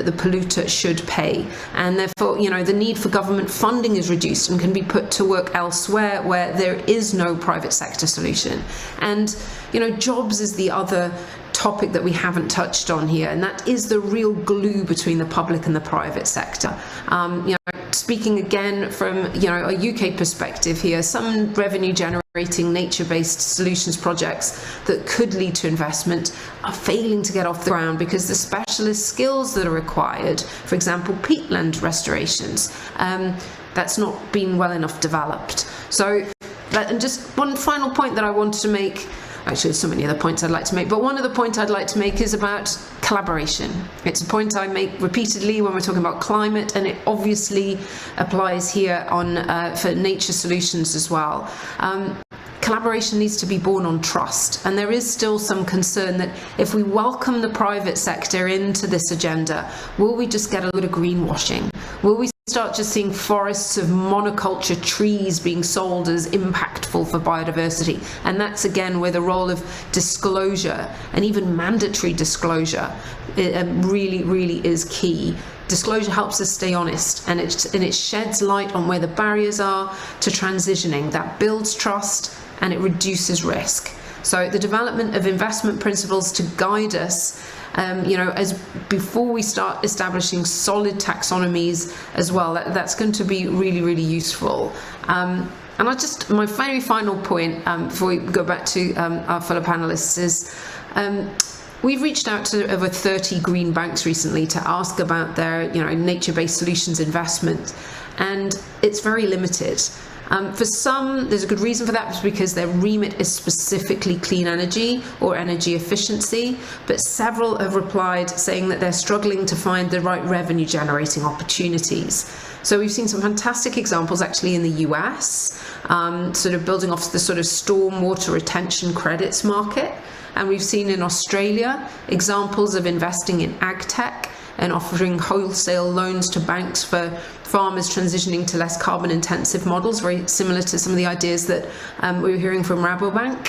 S5: the polluter should pay. And therefore, the need for government funding is reduced and can be put to work elsewhere where there is no private sector solution. And, jobs is the other topic that we haven't touched on here, and that is the real glue between the public and the private sector. Speaking again from a UK perspective here, some revenue generating nature-based solutions projects that could lead to investment are failing to get off the ground because the specialist skills that are required, for example, peatland restorations, that's not been well enough developed. So, and just one final point that I wanted to make. Actually, there's so many other points I'd like to make, but one of the points I'd like to make is about collaboration. It's a point I make repeatedly when we're talking about climate, and it obviously applies here on for nature solutions as well. Collaboration needs to be born on trust, and there is still some concern that if we welcome the private sector into this agenda, will we just get a lot of greenwashing? Will we start just seeing forests of monoculture trees being sold as impactful for biodiversity. And that's again where the role of disclosure, and even mandatory disclosure, really is key. Disclosure helps us stay honest, and it sheds light on where the barriers are to transitioning. That builds trust and it reduces risk. So the development of investment principles to guide us, as before we start establishing solid taxonomies as well, that's going to be really useful. And my very final point before we go back to our fellow panelists is, we've reached out to over 30 green banks recently to ask about their, nature-based solutions investment, and it's very limited. For some, there's a good reason for that, because their remit is specifically clean energy or energy efficiency, but several have replied saying that they're struggling to find the right revenue-generating opportunities. So we've seen some fantastic examples actually in the US, sort of building off the sort of stormwater retention credits market. And we've seen in Australia examples of investing in ag tech and offering wholesale loans to banks for farmers transitioning to less carbon intensive models, very similar to some of the ideas that we were hearing from Rabobank,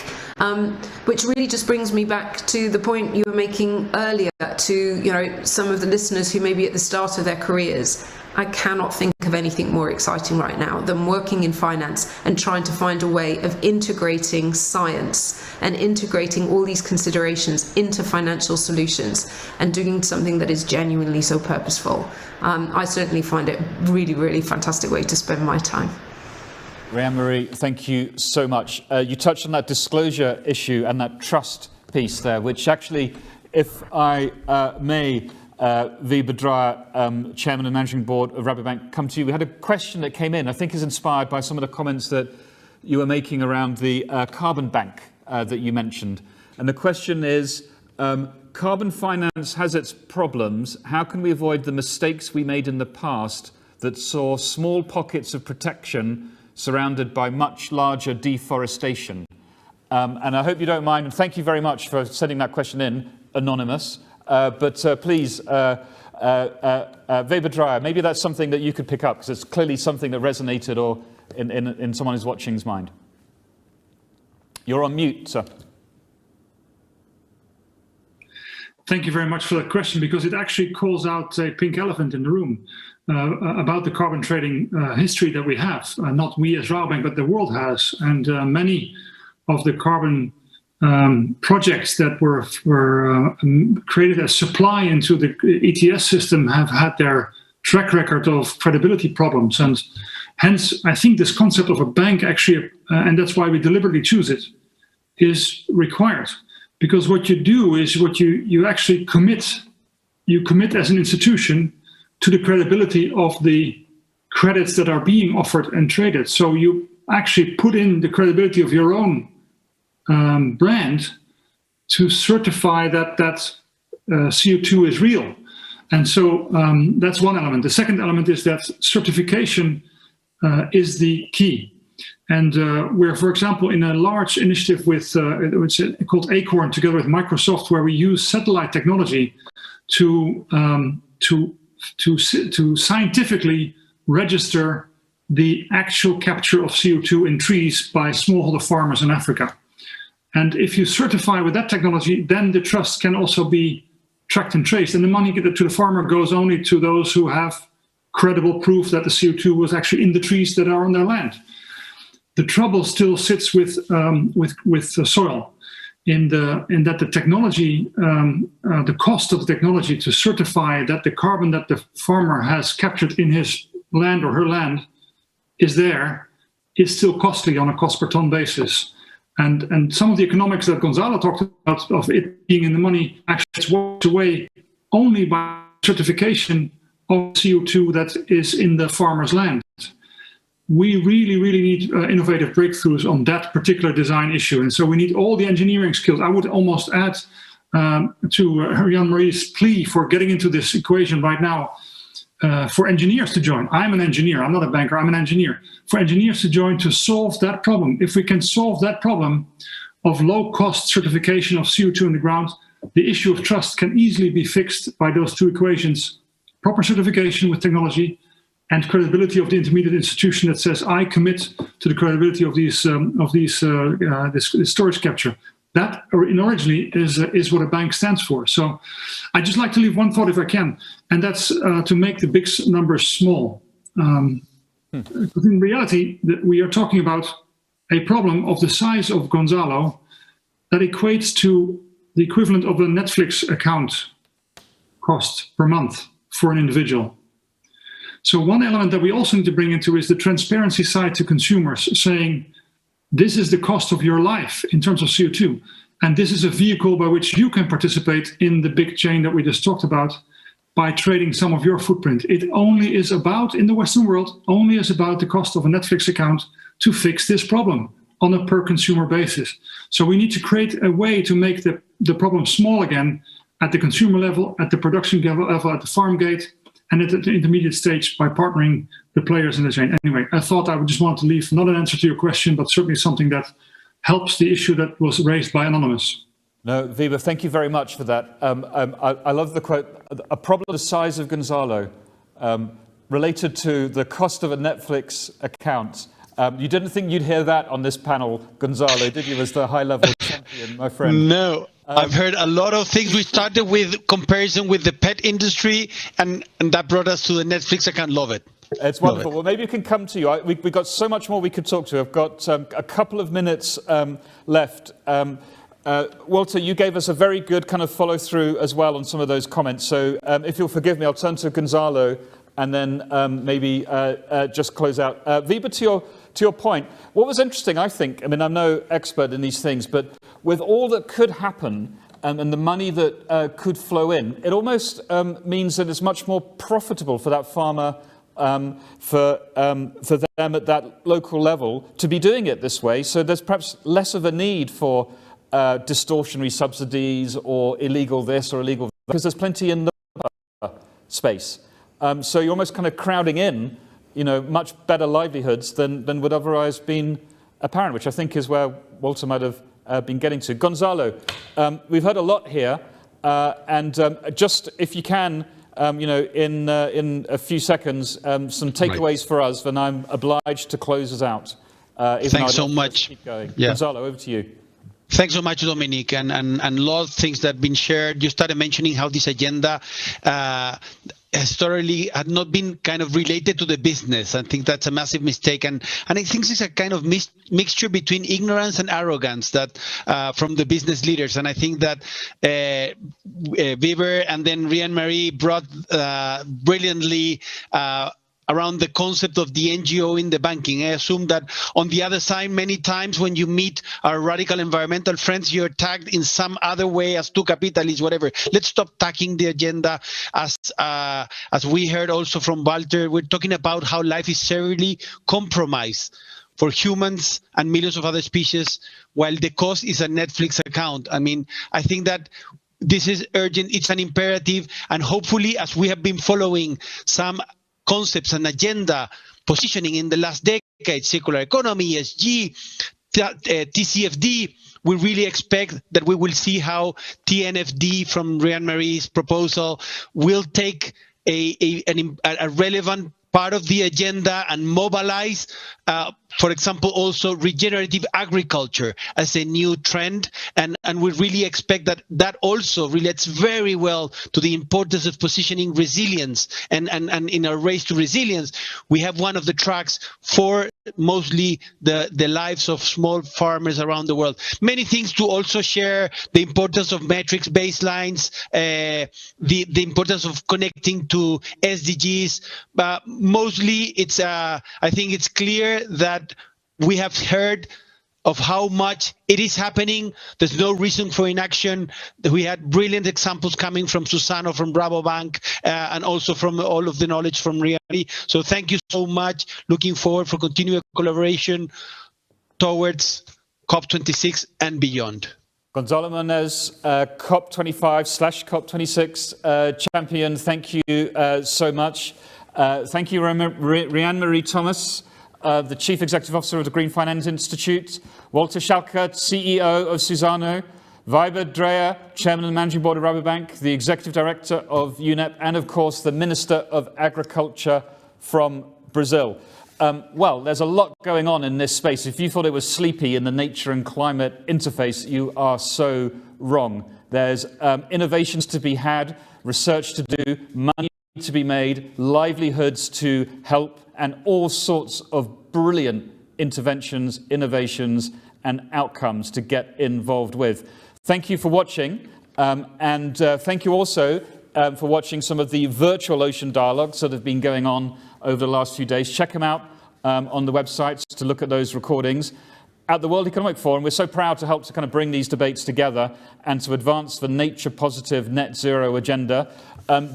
S5: which really just brings me back to the point you were making earlier to some of the listeners who may be at the start of their careers. I cannot think of anything more exciting right now than working in finance and trying to find a way of integrating science and integrating all these considerations into financial solutions and doing something that is genuinely so purposeful. I certainly find it really fantastic way to spend my time.
S1: Rhian-Marie, thank you so much. You touched on that disclosure issue and that trust piece there, which actually, if I may, Wiebe Dreyer, Chairman and Managing Board of Rabobank, come to you. We had a question that came in, I think is inspired by some of the comments that you were making around the carbon bank that you mentioned. And the question is, carbon finance has its problems. How can we avoid the mistakes we made in the past that saw small pockets of protection surrounded by much larger deforestation? And I hope you don't mind, and thank you very much for sending that question in, anonymous. But please, Wiebe Dreyer, maybe that's something that you could pick up, because it's clearly something that resonated or in someone who's watching's mind. You're on mute, sir.
S6: Thank you very much for that question, because it actually calls out a pink elephant in the room about the carbon trading history that we have. Not we as Rabobank, but the world has. And many of the carbon projects that were created as supply into the ETS system have had their track record of credibility problems. And hence, I think this concept of a bank actually, and that's why we deliberately choose it, is required. Because what you do is you actually commit as an institution to the credibility of the credits that are being offered and traded. So you actually put in the credibility of your own brand to certify that CO2 is real. And so that's one element. The second element is that certification is the key. And we're, for example, in a large initiative with called Acorn, together with Microsoft, where we use satellite technology to scientifically register the actual capture of CO2 in trees by smallholder farmers in Africa. And if you certify with that technology, then the trust can also be tracked and traced. And the money to the farmer goes only to those who have credible proof that the CO2 was actually in the trees that are on their land. The trouble still sits with the soil, in that the technology, the cost of the technology to certify that the carbon that the farmer has captured in his land or her land is still costly on a cost per ton basis. And some of the economics that Gonzalo talked about of it being in the money actually gets washed away only by certification of CO2 that is in the farmer's land. We really need innovative breakthroughs on that particular design issue. And so we need all the engineering skills. I would almost add to Rhian-Marie's plea for getting into this equation right now, for engineers to join. I'm an engineer, I'm not a banker, I'm an engineer. For engineers to join to solve that problem. If we can solve that problem of low-cost certification of CO2 in the ground, the issue of trust can easily be fixed by those two equations: proper certification with technology and credibility of the intermediate institution that says, I commit to the credibility of this storage capture. That originally is what a bank stands for. So I'd just like to leave one thought if I can, and that's to make the big numbers small. In reality, we are talking about a problem of the size of Gonzalo that equates to the equivalent of a Netflix account cost per month for an individual. So one element that we also need to bring into is the transparency side to consumers, saying, this is the cost of your life in terms of CO2. And this is a vehicle by which you can participate in the big chain that we just talked about by trading some of your footprint. It only is about, in the Western world, only is about the cost of a Netflix account to fix this problem on a per consumer basis. So we need to create a way to make the problem small again at the consumer level, at the production level, at the farm gate, and at the intermediate stage by partnering the players in the chain. Anyway, I thought I would just want to leave not an answer to your question, but certainly something that helps the issue that was raised by Anonymous.
S1: No, Wiebe, thank you very much for that. I love the quote, a problem the size of Gonzalo, related to the cost of a Netflix account. You didn't think you'd hear that on this panel, Gonzalo, did you, as the high-level champion, my friend?
S4: No, I've heard a lot of things. We started with comparison with the pet industry, and that brought us to the Netflix account. Love it.
S1: It's wonderful. Well, maybe we can come to you. We've got so much more we could talk to. I've got a couple of minutes left. Walter, you gave us a very good kind of follow-through as well on some of those comments. So if you'll forgive me, I'll turn to Gonzalo and then maybe just close out. Wiebe, to your point, what was interesting, I think, I mean, I'm no expert in these things, but with all that could happen and the money that could flow in, it almost means that it's much more profitable for that farmer, for them at that local level to be doing it this way. So there's perhaps less of a need for distortionary subsidies or illegal this or illegal that, because there's plenty in the space. So you're almost kind of crowding in, much better livelihoods than would otherwise been apparent, which I think is where Walter might have been getting to. Gonzalo, we've heard a lot here, and just if you can, in a few seconds, some takeaways for us, then I'm obliged to close us out.
S4: Thanks so much.
S1: Keep going.
S4: Yeah.
S1: Gonzalo, over to you.
S4: Thanks so much, Dominique, and a lot of things that have been shared. You started mentioning how this agenda historically had not been kind of related to the business. I think that's a massive mistake, and I think it's a kind of mixture between ignorance and arrogance that from the business leaders. And I think that Wiebe and then Ryan-Marie brought brilliantly around the concept of the NGO in the banking. I assume that on the other side, many times when you meet our radical environmental friends, you're tagged in some other way as two capitalists, whatever. Let's stop tagging the agenda as we heard also from Walter. We're talking about how life is severely compromised for humans and millions of other species, while the cost is a Netflix account. I mean, I think that this is urgent. It's an imperative. And hopefully, as we have been following some concepts and agenda positioning in the last decade, circular economy, ESG, TCFD, we really expect that we will see how TNFD from Ryan-Marie's proposal will take a relevant part of the agenda and mobilize, for example, also regenerative agriculture as a new trend. And we really expect that also relates very well to the importance of positioning resilience. And in our race to resilience, we have one of the tracks for mostly the lives of small farmers around the world. Many things to also share: the importance of metrics baselines, the importance of connecting to SDGs. But mostly, it's I think it's clear that we have heard of how much it is happening. There's no reason for inaction. We had brilliant examples coming from Susano, from Rabobank, and also from all of the knowledge from Ryan. So thank you so much. Looking forward for continued collaboration towards COP26 and beyond.
S1: Gonzalo Monez, COP25/COP26 champion, thank you so much. Thank you, Ryan-Marie Thomas, the Chief Executive Officer of the Green Finance Institute, Walter Schalke, CEO of Susano, Wiebe Dreyer, Chairman and Managing Board of Rabobank, the Executive Director of UNEP, and of course the Minister of Agriculture from Brazil. Well, there's a lot going on in this space. If you thought it was sleepy in the nature and climate interface, you are so wrong. There's innovations to be had, research to do, money to be made, livelihoods to help, and all sorts of brilliant interventions, innovations, and outcomes to get involved with. Thank you for watching, and thank you also for watching some of the virtual ocean dialogues that have been going on over the last few days. Check them out on the websites to look at those recordings. At the World Economic Forum, we're so proud to help to kind of bring these debates together and to advance the nature-positive net zero agenda.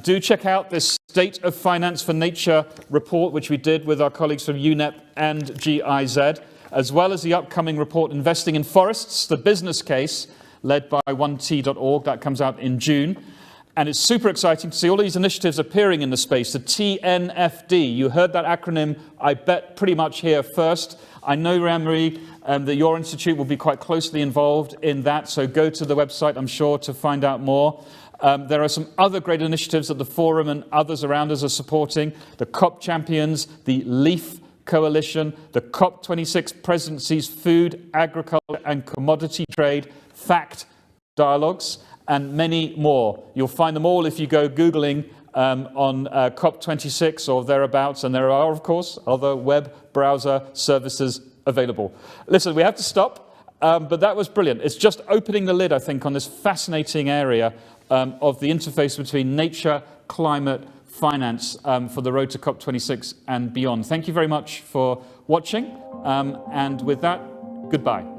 S1: Do check out this State of Finance for Nature report, which we did with our colleagues from UNEP and GIZ, as well as the upcoming report, Investing in Forests, the business case, led by 1t.org. That comes out in June. And it's super exciting to see all these initiatives appearing in the space. The TNFD, you heard that acronym, I bet, pretty much here first. I know, Anne-Marie, that your institute will be quite closely involved in that, so go to the website, I'm sure, to find out more. There are some other great initiatives that the Forum and others around us are supporting. The COP Champions, the LEAF Coalition, the COP26 Presidency's Food, Agriculture and Commodity Trade FACT Dialogues, and many more. You'll find them all if you go Googling on COP26 or thereabouts, and there are, of course, other web browser services available. Listen, we have to stop, but that was brilliant. It's just opening the lid, I think, on this fascinating area of the interface between nature, climate, finance for the road to COP26 and beyond. Thank you very much for watching, and with that, goodbye.